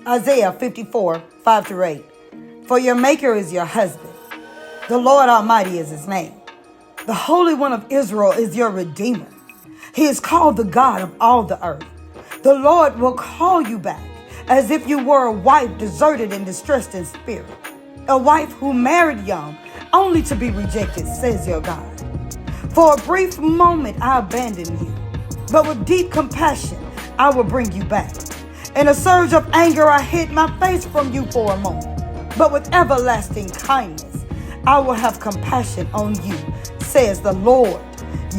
Isaiah 54, 5-8. For your maker is your husband. The Lord Almighty is his name. The Holy One of Israel is your Redeemer. He is called the God of all the earth. The Lord will call you back as if you were a wife deserted and distressed in spirit. A wife who married young only to be rejected, says your God. For a brief moment I abandoned you, but with deep compassion I will bring you back. In a surge of anger I hid my face from you for a moment, but with everlasting kindness I will have compassion on you, says the Lord,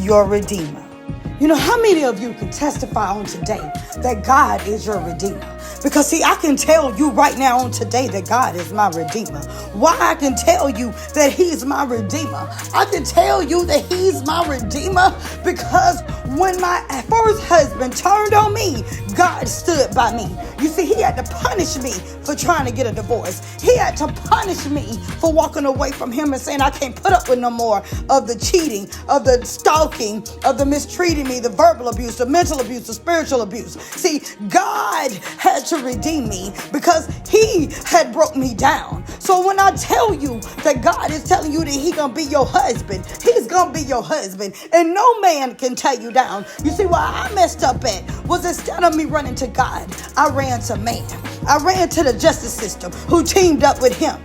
your Redeemer. You know, how many of you can testify on today that God is your Redeemer? Because see, I can tell you right now on today that God is my Redeemer. Why I can tell you that he's my Redeemer? I can tell you that he's my Redeemer because when my first husband turned on me, God stood by me. You see, he had to punish me for trying to get a divorce. He had to punish me for walking away from him and saying I can't put up with no more of the cheating, of the stalking, of the mistreating me, the verbal abuse, the mental abuse, the spiritual abuse. See, God had to redeem me because he had broke me down. So when I tell you that God is telling you that he's going to be your husband, he's going to be your husband. And no man can tear you down. You see, where I messed up at was instead of me running to God, I ran to man. I ran to the justice system who teamed up with him.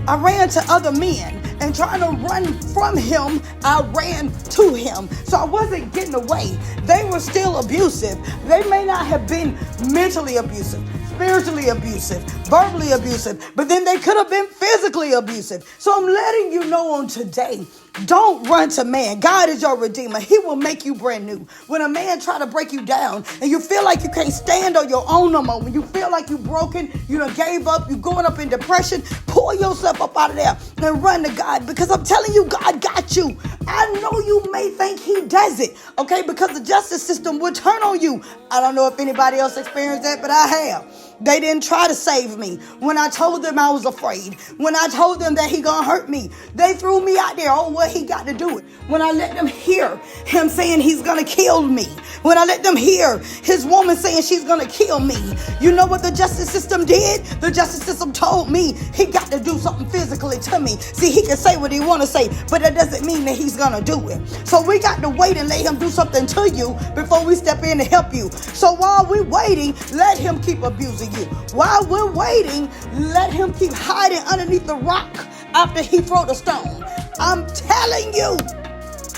I ran to other men and trying to run from him, I ran to him. So I wasn't getting away. They were still abusive. They may not have been mentally abusive, spiritually abusive, verbally abusive, but then they could have been physically abusive. So I'm letting you know on today, don't run to man. God is your Redeemer. He will make you brand new. When a man try to break you down and you feel like you can't stand on your own no more, when you feel like you broken, you done gave up, you going up in depression, pull yourself up out of there and run to God, because I'm telling you, God got you. I know you may think he does it, okay, because the justice system will turn on you. I don't know if anybody else experienced that, but I have. They didn't try to save me. When I told them I was afraid, when I told them that he gonna hurt me, they threw me out there. Oh, well, he got to do it. When I let them hear him saying he's gonna kill me, when I let them hear his woman saying she's gonna kill me, you know what the justice system did? The justice system told me he got to do something physically to me. See, he can say what he want to say, but that doesn't mean that he's gonna do it. So we got to wait and let him do something to you before we step in to help you. So while we're waiting, let him keep abusing you. While we're waiting, let him keep hiding underneath the rock after he throw the stone. I'm telling you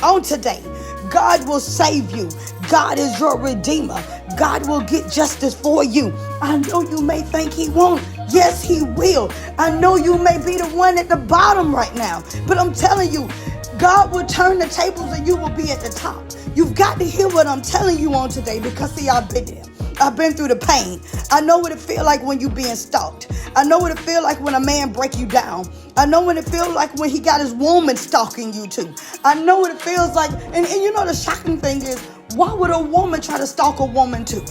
on today, God will save you. God is your Redeemer. God will get justice for you. I know you may think he won't. Yes, he will. I know you may be the one at the bottom right now, but I'm telling you, God will turn the tables and you will be at the top. You've got to hear what I'm telling you on today, because see, I've been there. I've been through the pain. I know what it feels like when you're being stalked. I know what it feels like when a man break you down. I know what it feels like when he got his woman stalking you too. I know what it feels like. And you know the shocking thing is, why would a woman try to stalk a woman too?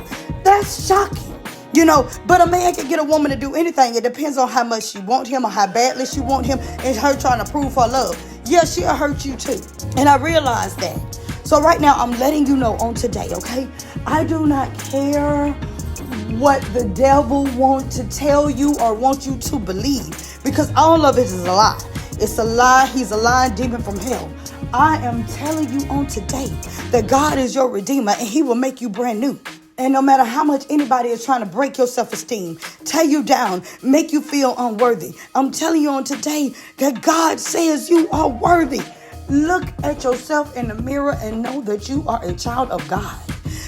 That's shocking. You know, but a man can get a woman to do anything. It depends on how much she want him or how badly she want him, and her trying to prove her love. Yeah, she'll hurt you too. And I realize that. So right now, I'm letting you know on today, okay? I do not care what the devil wants to tell you or want you to believe, because all of it is a lie. It's a lie. He's a lying demon from hell. I am telling you on today that God is your Redeemer and he will make you brand new. And no matter how much anybody is trying to break your self-esteem, tear you down, make you feel unworthy, I'm telling you on today that God says you are worthy. Look at yourself in the mirror and know that you are a child of God.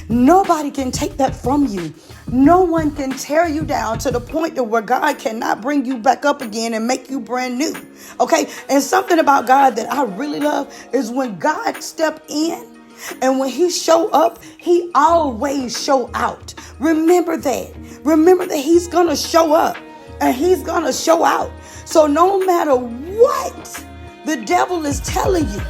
Nobody can take that from you. No one can tear you down to the point to where God cannot bring you back up again and make you brand new. Okay? And something about God that I really love is when God step in and when he show up, he always show out. Remember that. Remember that he's going to show up and he's going to show out. So no matter what the devil is telling you,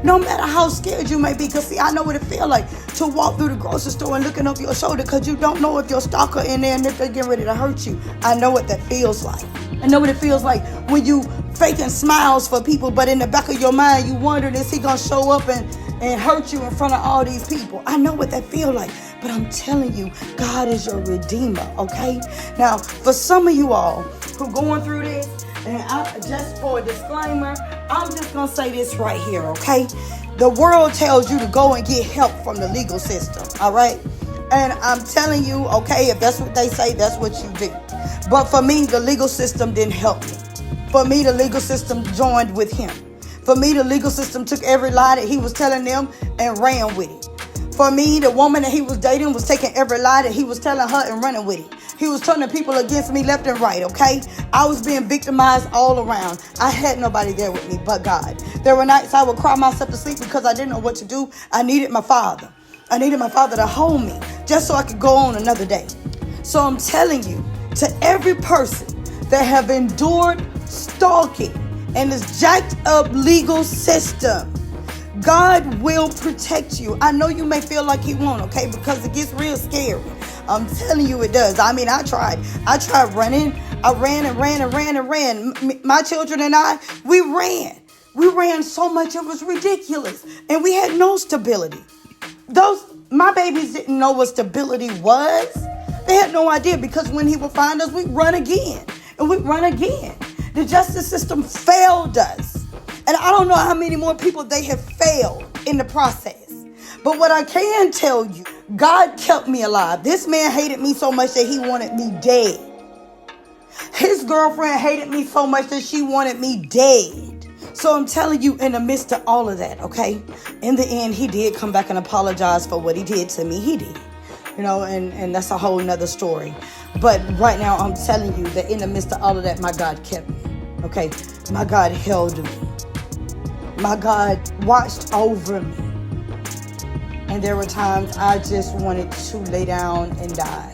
no matter how scared you may be, because see, I know what it feels like to walk through the grocery store and looking over your shoulder because you don't know if your stalker in there and if they're getting ready to hurt you. I know what that feels like. I know what it feels like when you faking smiles for people, but in the back of your mind, you wondering, is he going to show up and hurt you in front of all these people? I know what that feels like, but I'm telling you, God is your redeemer, okay? Now, for some of you all who going through this, and just for a disclaimer, I'm just going to say this right here, okay? The world tells you to go and get help from the legal system, all right? And I'm telling you, okay, if that's what they say, that's what you do. But for me, the legal system didn't help me. For me, the legal system joined with him. For me, the legal system took every lie that he was telling them and ran with it. For me, the woman that he was dating was taking every lie that he was telling her and running with it. He was turning people against me left and right, okay? I was being victimized all around. I had nobody there with me but God. There were nights I would cry myself to sleep because I didn't know what to do. I needed my father. I needed my father to hold me just so I could go on another day. So I'm telling you, to every person that have endured stalking and this jacked up legal system, God will protect you. I know you may feel like he won't, okay? Because it gets real scary. I'm telling you it does. I mean, I tried running. I ran and ran and ran and ran. My children and I, we ran. We ran so much it was ridiculous. And we had no stability. My babies didn't know what stability was. They had no idea because when he would find us, we'd run again. And we'd run again. The justice system failed us. And I don't know how many more people they have failed in the process. But what I can tell you, God kept me alive. This man hated me so much that he wanted me dead. His girlfriend hated me so much that she wanted me dead. So I'm telling you, in the midst of all of that, okay, in the end, he did come back and apologize for what he did to me. He did, and that's a whole nother story. But right now, I'm telling you that in the midst of all of that, my God kept me, okay? My God held me. My God watched over me. And there were times I just wanted to lay down and die,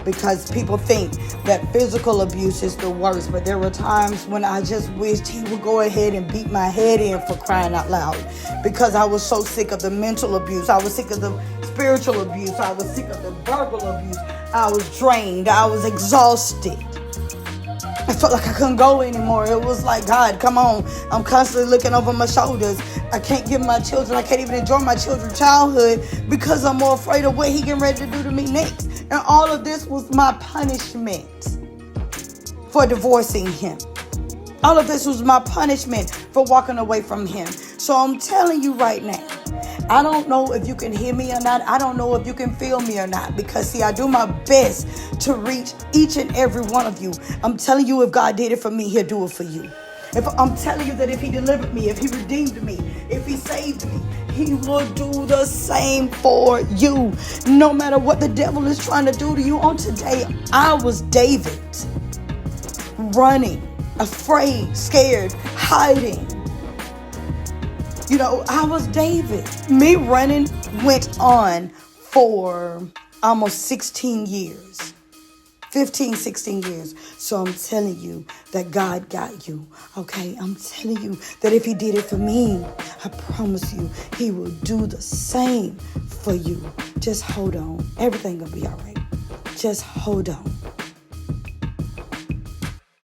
because people think that physical abuse is the worst. But there were times when I just wished he would go ahead and beat my head in, for crying out loud, because I was so sick of the mental abuse. I was sick of the spiritual abuse. I was sick of the verbal abuse. I was drained. I was exhausted. I felt like I couldn't go anymore. It was like, God, come on. I'm constantly looking over my shoulders. I can't give my children, I can't even enjoy my children's childhood because I'm more afraid of what he getting ready to do to me next. And all of this was my punishment for divorcing him. All of this was my punishment for walking away from him. So I'm telling you right now, I don't know if you can hear me or not. I don't know if you can feel me or not. Because, see, I do my best to reach each and every one of you. I'm telling you, if God did it for me, he'll do it for you. If I'm telling you that if he delivered me, if he redeemed me, if he saved me, he will do the same for you. No matter what the devil is trying to do to you. On today, I was David, running, afraid, scared, hiding. I was David. Me running went on for almost 16 years. 15, 16 years. So I'm telling you that God got you. Okay? I'm telling you that if he did it for me, I promise you, he will do the same for you. Just hold on. Everything will be all right. Just hold on.